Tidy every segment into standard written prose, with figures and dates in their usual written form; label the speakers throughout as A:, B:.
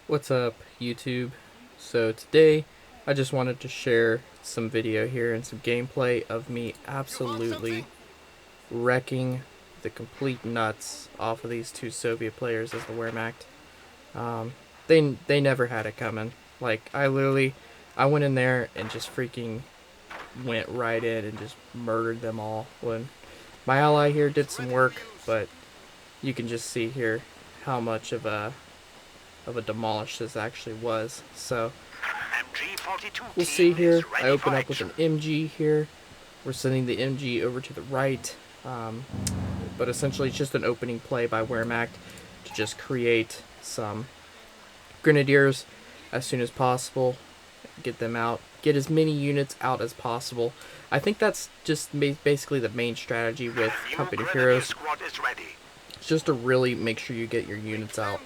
A: What's up, YouTube? So today I just wanted to share some video here and some gameplay of me absolutely wrecking the complete nuts off of these two Soviet players as the Wehrmacht. Um, they never had it coming. Like, I went in there and just freaking went right in and just murdered them all. When my ally here did some work, but you can just see here how much of a demolish this actually was. So we'll see here. I open up with an MG here. We're sending the MG over to the right. But essentially it's just an opening play by Wehrmacht to just create some grenadiers as soon as possible. Get them out. Get as many units out as possible. I think that's just basically the main strategy with Company Heroes. It's just to really make sure you get your units out.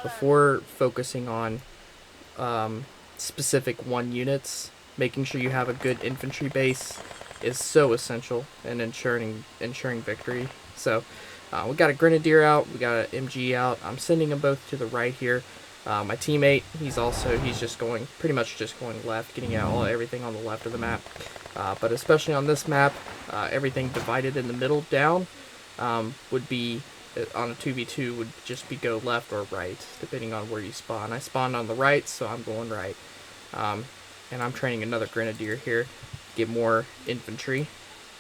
A: Before focusing on specific one units, making sure you have a good infantry base is so essential in ensuring victory. So we got a grenadier out, we got an MG out. I'm sending them both to the right here. My teammate, he's just going pretty much just going left, getting out everything on the left of the map. But especially on this map, everything divided in the middle down would be on a 2v2 would just be go left or right, depending on where you spawn. I spawned on the right, so I'm going right. And I'm training another grenadier here, get more infantry.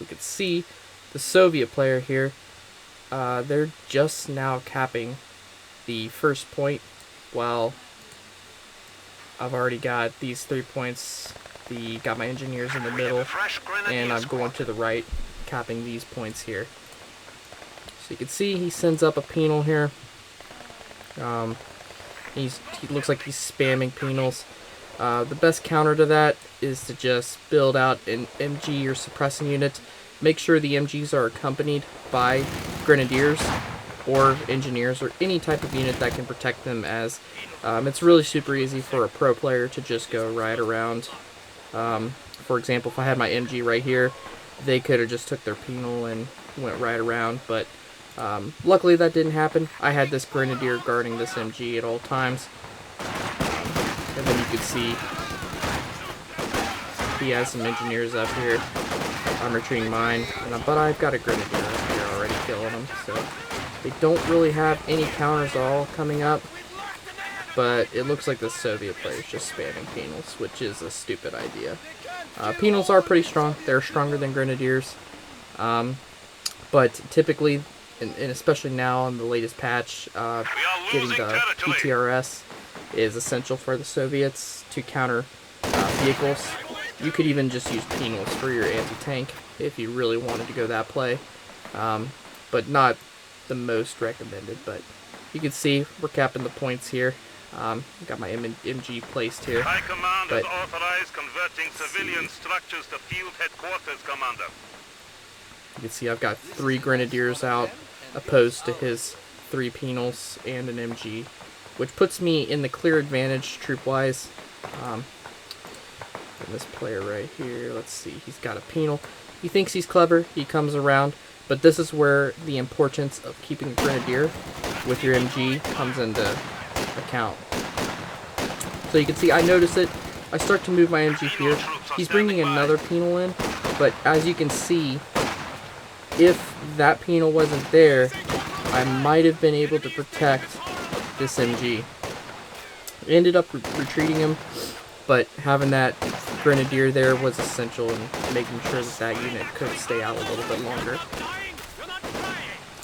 A: We could see the Soviet player here, they're just now capping the first point, while I've already got these 3 points, got my engineers in the middle, and I'm going to the right, capping these points here. So you can see he sends up a penal here. He looks like he's spamming penals. The best counter to that is to just build out an MG or suppressing unit. Make sure the MGs are accompanied by grenadiers or engineers or any type of unit that can protect them, as it's really super easy for a pro player to just go right around. For example, if I had my MG right here, they could have just took their penal and went right around, but luckily that didn't happen. I had this grenadier guarding this MG at all times. And then you can see he has some engineers up here. I'm retreating mine, but I've got a grenadier up here already killing them, so they don't really have any counters at all coming up. But it looks like the Soviet player's just spamming penals, which is a stupid idea. Penals are pretty strong. They're stronger than grenadiers. But typically, and especially now in the latest patch, getting the PTRS is essential for the Soviets to counter vehicles. You could even just use penals for your anti-tank if you really wanted to go that play, but not the most recommended. But you can see we're capping the points here. Got my MG placed here.
B: High Command has authorized converting civilian structures to field headquarters, Commander.
A: You can see I've got 3 grenadiers out, opposed to his 3 penals and an MG, which puts me in the clear advantage troop-wise. And this player right here, let's see, he's got a penal. He thinks he's clever, he comes around, but this is where the importance of keeping a grenadier with your MG comes into account. So you can see I notice it. I start to move my MG here. He's bringing another penal in, but as you can see, if that penal wasn't there, I might have been able to protect this MG. Ended up retreating him, but having that grenadier there was essential in making sure that that unit could stay out a little bit longer.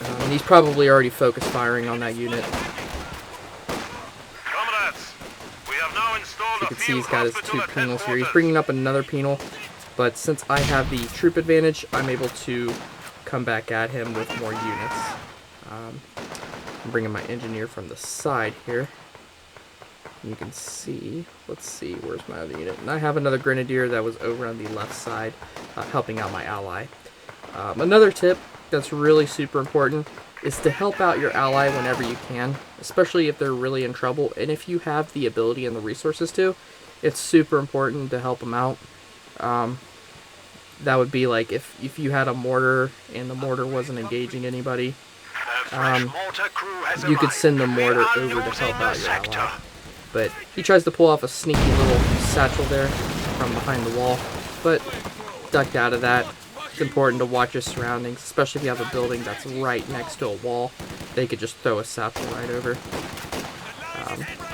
A: And he's probably already focused firing on that unit.
B: Comrades, we have now installed
A: You can see he's got his 2 penals here. He's bringing up another penal, but since I have the troop advantage, I'm able to come back at him with more units. I'm bringing my engineer from the side here. You can see, let's see, where's my other unit? And I have another grenadier that was over on the left side, helping out my ally. Another tip that's really super important is to help out your ally whenever you can, especially if they're really in trouble. And if you have the ability and the resources to, it's super important to help them out. That would be like if you had a mortar and the mortar wasn't engaging anybody, you could send the mortar over to help out your ally. But he tries to pull off a sneaky little satchel there from behind the wall, but ducked out of that. It's important to watch your surroundings, especially if you have a building that's right next to a wall. They could just throw a satchel right over.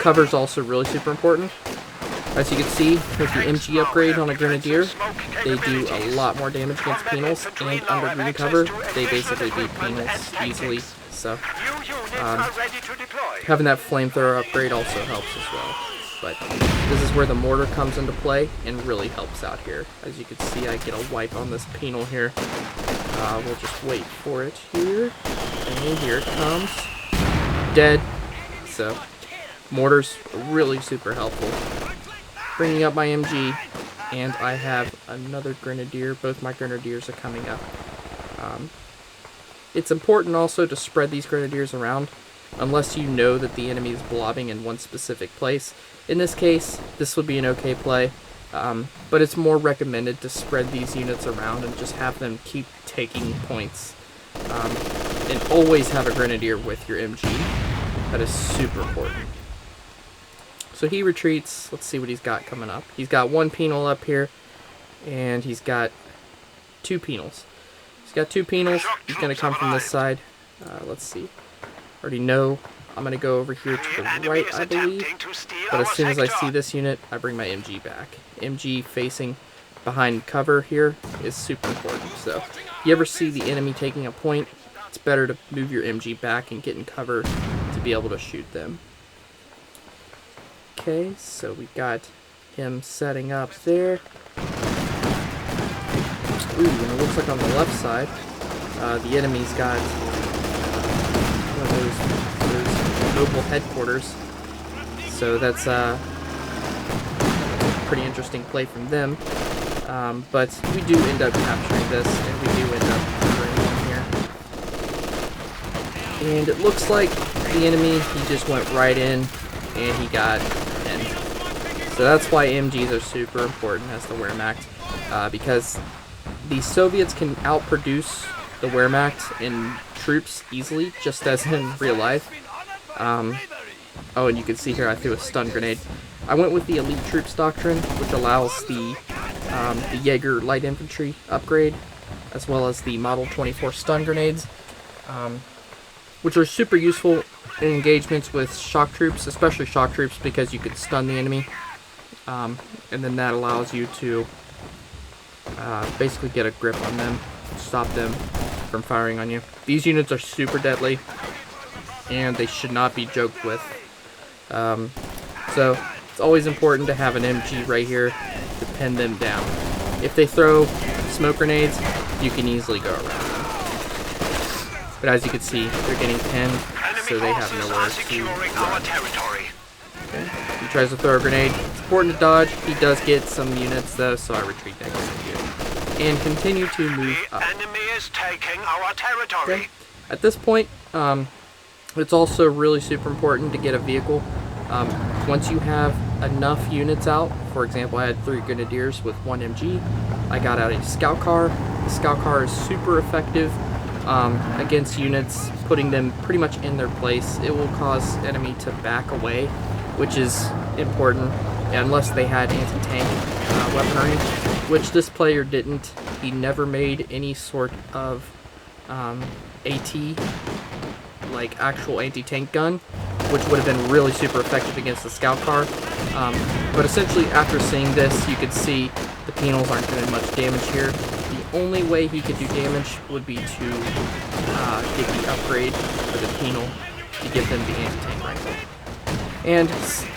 A: Cover's also really super important. As you can see, with the MG upgrade on a Grenadier, they do a lot more damage against penals, and under green cover, they basically beat penals easily. So, having that flamethrower upgrade also helps as well. But this is where the mortar comes into play and really helps out here. As you can see, I get a wipe on this penal here. We'll just wait for it here. And here it comes. Dead. So, mortar's really super helpful. Bringing up my MG, and I have another Grenadier. Both my Grenadiers are coming up. It's important also to spread these Grenadiers around, unless you know that the enemy is blobbing in one specific place. In this case, this would be an okay play, but it's more recommended to spread these units around and just have them keep taking points. And always have a Grenadier with your MG. That is super important. So he retreats. Let's see what he's got coming up. He's got one penal up here, and he's got two penals. He's got two penals. He's going to come from this side. Let's see. Already know I'm going to go over here to the right, I believe. But as soon as I see this unit, I bring my MG back. MG facing behind cover here is super important. So if you ever see the enemy taking a point, it's better to move your MG back and get in cover to be able to shoot them. Okay, so we got him setting up there. Ooh, and it looks like on the left side, the enemy's got one of those mobile headquarters. So that's a pretty interesting play from them. But we do end up capturing this, and we do end up covering him here. And it looks like the enemy, he just went right in, and he got pinned. So that's why MGs are super important as the Wehrmacht, because the Soviets can outproduce the Wehrmacht in troops easily, just as in real life. Oh, and you can see here I threw a stun grenade. I went with the elite troops doctrine, which allows the Jaeger light infantry upgrade, as well as the Model 24 stun grenades, which are super useful in engagements with shock troops, especially shock troops, because you can stun the enemy, and then that allows you to basically get a grip on them, stop them from firing on you. These units are super deadly, and they should not be joked with. So it's always important to have an MG right here to pin them down. If they throw smoke grenades, you can easily go around them. But as you can see, they're getting pinned, so they have nowhere to run. Okay. He tries to throw a grenade. It's important to dodge. He does get some units though, so I retreat that grenade. And continue to move up.
B: The enemy is taking our territory.
A: Okay. At this point, it's also really super important to get a vehicle. Once you have enough units out, for example, I had 3 Grenadiers with 1 MG. I got out a scout car. The scout car is super effective against units, putting them pretty much in their place. It will cause enemy to back away, which is important, unless they had anti-tank weaponry, which this player didn't. He never made any sort of AT, like actual anti-tank gun, which would have been really super effective against the scout car. But essentially, after seeing this, you could see the penals aren't doing much damage here. The only way he could do damage would be to get the upgrade for the penal to give them the anti-tank rifle. And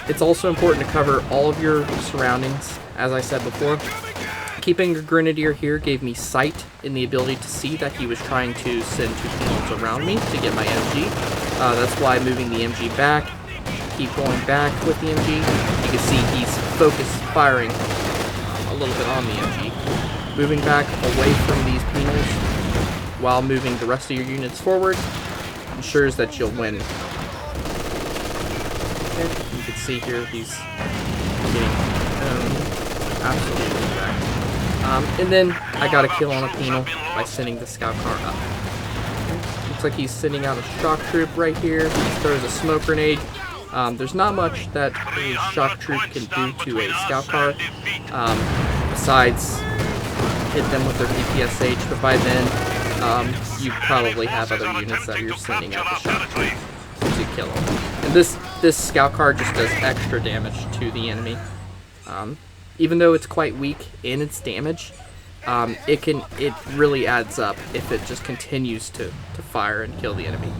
A: it's also important to cover all of your surroundings, as I said before. Keeping a Grenadier here gave me sight and the ability to see that he was trying to send 2 penals around me to get my MG. That's why moving the MG back, keep going back with the MG. You can see he's focused firing a little bit on the MG. Moving back away from these penals while moving the rest of your units forward ensures that you'll win. Okay, you can see here he's getting absolutely wrecked. And then I got a kill on a penal by sending the scout car up. Okay. Looks like he's sending out a shock troop right here. He throws a smoke grenade. There's not much that a shock troop can do to a scout car, besides hit them with their PPSH, but by then, you probably have other units that you're sending out the shock troop to kill them. And this scout car just does extra damage to the enemy. Even though it's quite weak in its damage, it really adds up if it just continues to fire and kill the enemy.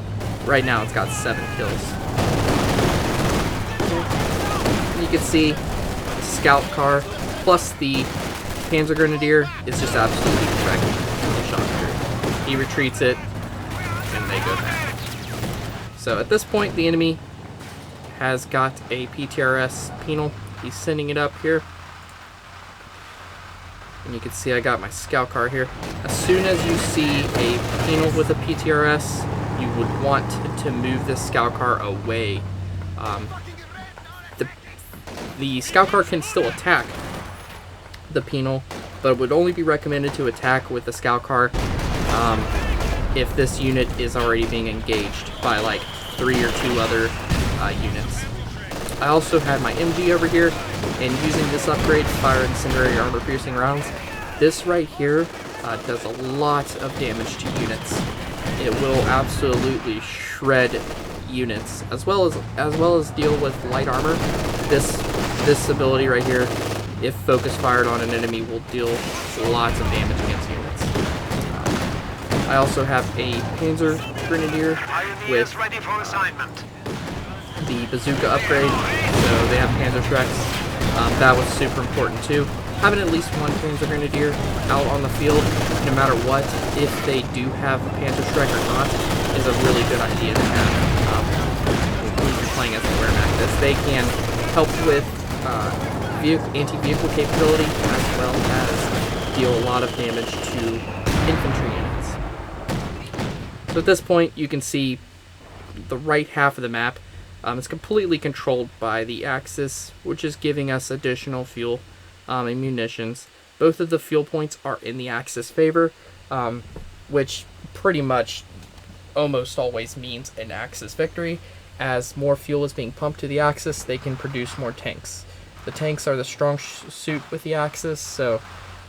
A: Right now it's got 7 kills. And you can see the scout car plus the Panzer Grenadier is just absolutely wrecking the shock troop. He retreats it and they go back. So at this point the enemy has got a PTRS penal. He's sending it up here. And you can see I got my scout car here. As soon as you see a penal with a PTRS, you would want to move this scout car away. The scout car can still attack the penal, but it would only be recommended to attack with the scout car if this unit is already being engaged by like 3 or 2 other units. I also had my MG over here, and using this upgrade, fire incendiary armor piercing rounds, this right here does a lot of damage to units. It will absolutely shred units, as well as deal with light armor. This ability right here, if focus fired on an enemy, will deal lots of damage against units. I also have a Panzer Grenadier with the bazooka upgrade, so they have Panzer Shreks. That was super important too. Having at least one Panzer Grenadier out on the field, no matter what, if they do have a Panzer Shrek or not, is a really good idea to have when you're playing as the Wehrmacht, as they can help with anti-vehicle capability, as well as deal a lot of damage to infantry units. So at this point, you can see the right half of the map is completely controlled by the Axis, which is giving us additional fuel and munitions. Both of the fuel points are in the Axis favor, which pretty much almost always means an Axis victory. As more fuel is being pumped to the Axis, they can produce more tanks. The tanks are the strong suit with the Axis, so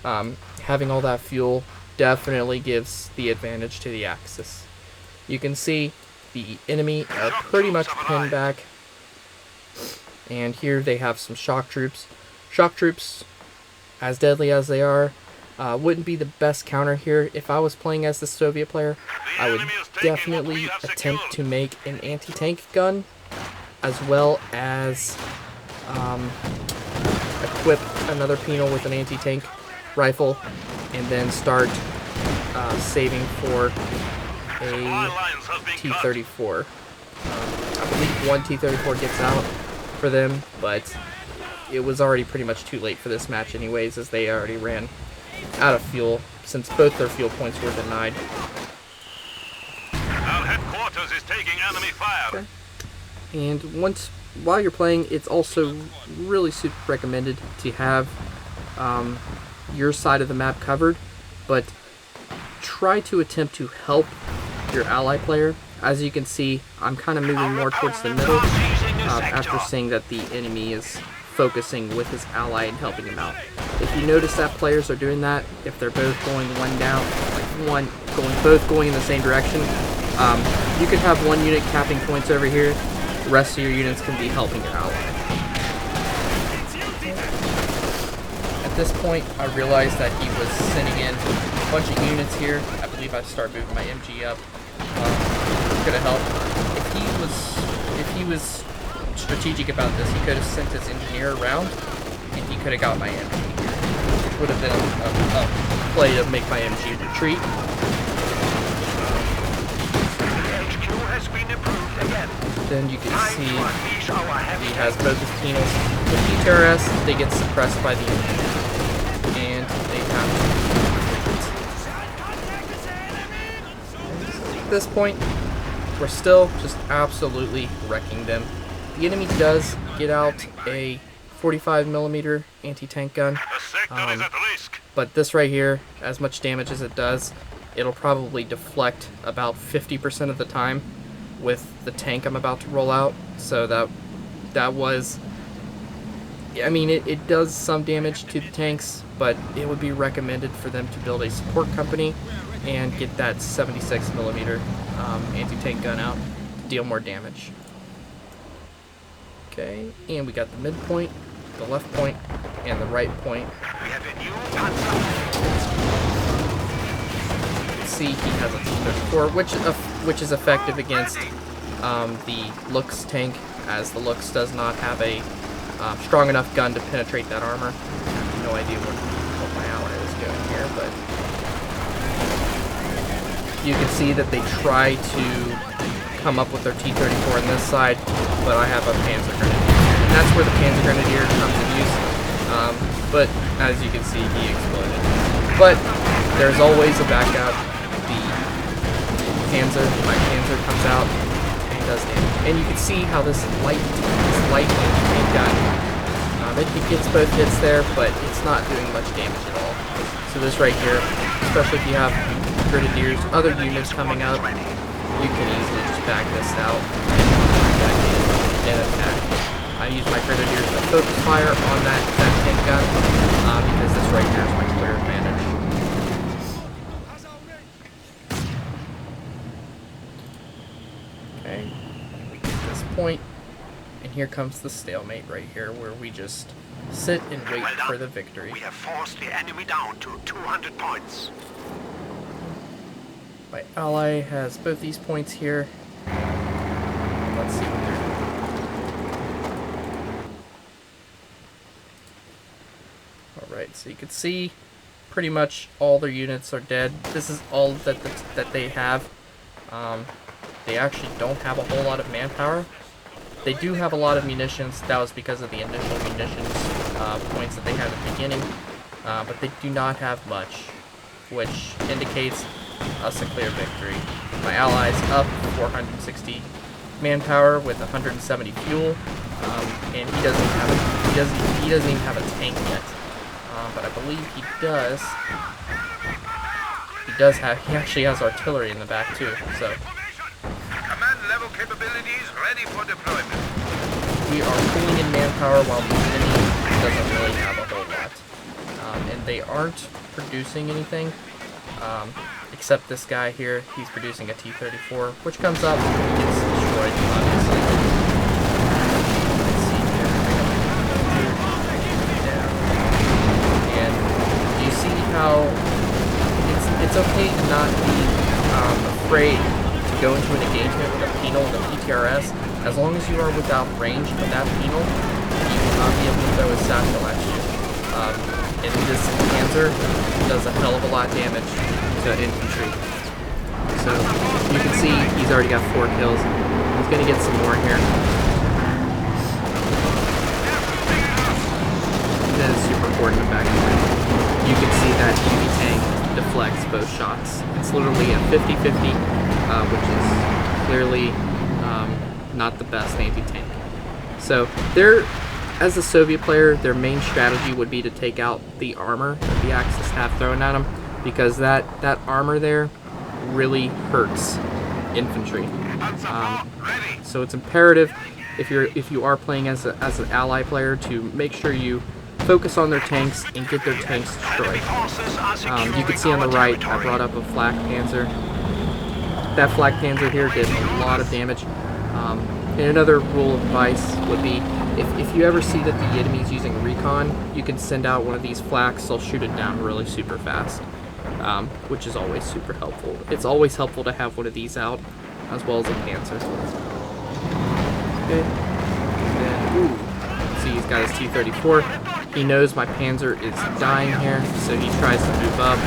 A: having all that fuel definitely gives the advantage to the Axis. You can see the enemy are pretty much pinned back, and here they have some shock troops. Shock troops, as deadly as they are, wouldn't be the best counter here. If I was playing as the Soviet player, I would definitely attempt to make an anti-tank gun, as well as equip another penal with an anti-tank rifle, and then start saving for a T-34. I believe one T-34 gets out for them, but it was already pretty much too late for this match anyways, as they already ran out of fuel, since both their fuel points were denied.
B: Our headquarters is taking enemy fire.
A: Okay. And while you're playing, it's also really super recommended to have your side of the map covered, but try to attempt to help your ally player. As you can see, I'm kind of moving more towards the middle after seeing that the enemy is focusing with his ally and helping him out. If you notice that players are doing that, if they're both going one down, like both going in the same direction, you can have one unit capping points over here. The rest of your units can be helping your ally. At this point, I realized that he was sending in a bunch of units here. I believe I started moving my MG up. Gonna help. If he was strategic about this, he could have sent his engineer around, and he could have got my MG, which would have been a play to make my MG retreat. Then you can see he has both his penals. With PTRS, they get suppressed by the enemy, and they have. At this point, we're still just absolutely wrecking them. The enemy does get out a 45mm anti-tank gun, but this right here, as much damage as it does, it'll probably deflect about 50% of the time with the tank I'm about to roll out, so that that was... I mean, it does some damage to the tanks, but it would be recommended for them to build a support company and get that 76mm anti-tank gun out to deal more damage. Okay, and we got the midpoint, the left point, and the right point.
B: We have a new panzer.
A: You can see he has a T-34, which is effective against the Lux tank, as the Lux does not have a strong enough gun to penetrate that armor. I have no idea what my ally is doing here, but you can see that they try to come up with their T-34 on this side, but I have a Panzer Grenadier, and that's where the Panzer Grenadier comes in use. But as you can see, he exploded. But there's always a backup. My Panzer comes out and does damage, and you can see how this light tank gun, it gets both hits there, but it's not doing much damage at all. So this right here, especially if you have Grenadiers, other units coming up, you can easily just back this out and attack. I use my Grenadiers to focus fire on that tank gun because this right here is my clear advantage. Okay, we get this point, and here comes the stalemate right here, where we just sit and wait for the victory.
B: We have forced the enemy down to 200 points.
A: My ally has both these points here. Let's see what they're doing. Alright, so you can see pretty much all their units are dead. This is all that they have. They actually don't have a whole lot of manpower. They do have a lot of munitions. That was because of the initial munitions points that they had at the beginning. But they do not have much, which indicates us a clear victory. My allies up 460 manpower with 170 fuel, and he doesn't even have a tank yet. But I believe he does. He actually has artillery in the back too. So
B: Command level capabilities ready for deployment.
A: we are pulling in manpower while the enemy doesn't really have a whole lot, and they aren't producing anything. Except this guy here, he's producing a T-34, which comes up and gets destroyed, obviously. Let's see here. Down. And you see how it's okay to not be afraid to go into an engagement with a penal and a PTRS. As long as you are without range of that penal, you will not be able to throw a satchel at you. And this Panzer does a hell of a lot of damage to infantry. So you can see he's already got 4 kills. He's gonna get some more here. That is super important to back away. You can see that enemy tank deflects both shots. It's literally a 50-50, which is clearly not the best anti-tank. So as a Soviet player, their main strategy would be to take out the armor that the Axis have thrown at them, because that armor there really hurts infantry. So it's imperative if you are playing as an ally player to make sure you focus on their tanks and get their tanks destroyed. You can see on the right, I brought up a flak panzer. That flak panzer here did a lot of damage. And another rule of advice would be, if you ever see that the enemy's using recon, you can send out one of these flaks. They'll shoot it down really super fast, which is always super helpful. It's always helpful to have one of these out, as well as a panzer. Okay. And then, ooh, see, he's got his T-34. He knows my panzer is dying here, so he tries to move up.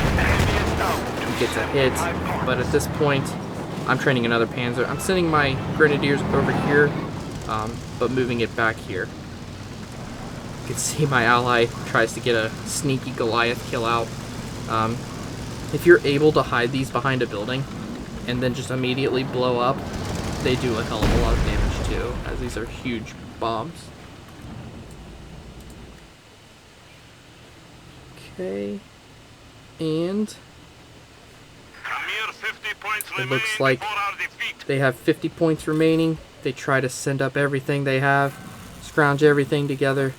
A: He gets a hit, but at this point, I'm training another panzer. I'm sending my grenadiers over here, but moving it back here. You can see my ally tries to get a sneaky Goliath kill out. If you're able to hide these behind a building and then just immediately blow up, they do a hell of a lot of damage too, as these are huge bombs. Okay, and it looks like they have 50 points remaining. They try to send up everything they have, scrounge everything together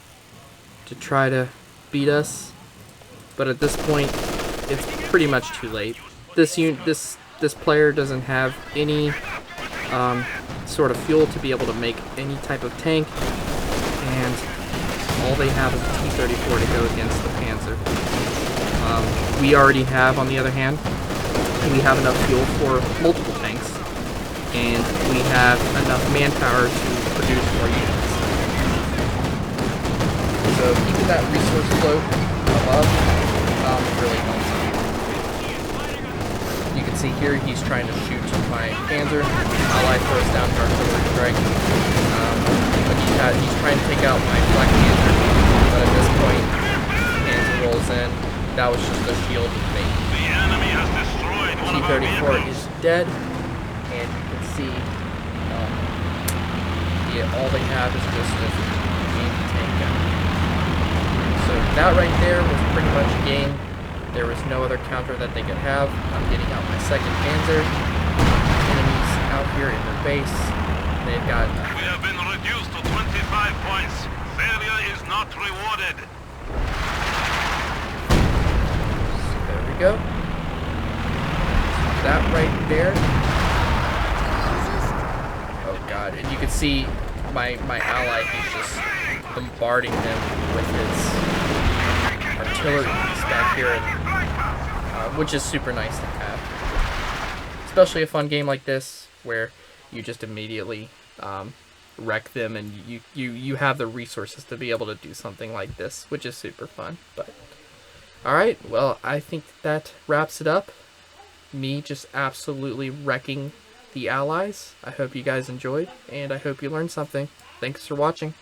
A: to try to beat us. But at this point, it's pretty much too late. This player doesn't have any sort of fuel to be able to make any type of tank, and all they have is a T-34 to go against the Panzer. We already have, on the other hand, we have enough fuel for multiple tanks, and we have enough manpower to produce more units. So keeping that resource flow above really helps. You can see here he's trying to shoot my Panzer. Ally throws down an artillery strike. But he's trying to take out my Black Panther. But at this point, Panzer rolls in. That was just a shield bait.
B: The enemy has destroyed one of our
A: T-34
B: vehicles.
A: is dead, and you can see all they have is just this anti-tank gun. So that right there was pretty much a game. There was no other counter that they could have. I'm getting out my second Panzer. Enemies out here in their base. They've got...
B: We have been reduced to 25 points. Failure is not rewarded.
A: So there we go. That right there. Oh god, and you can see my ally, he's just bombarding them with his artillery piece back here, which is super nice to have. Especially a fun game like this, where you just immediately wreck them, and you have the resources to be able to do something like this, which is super fun. But alright, well, I think that wraps it up. Me just absolutely wrecking the Allies. I hope you guys enjoyed, and I hope you learned something. Thanks for watching.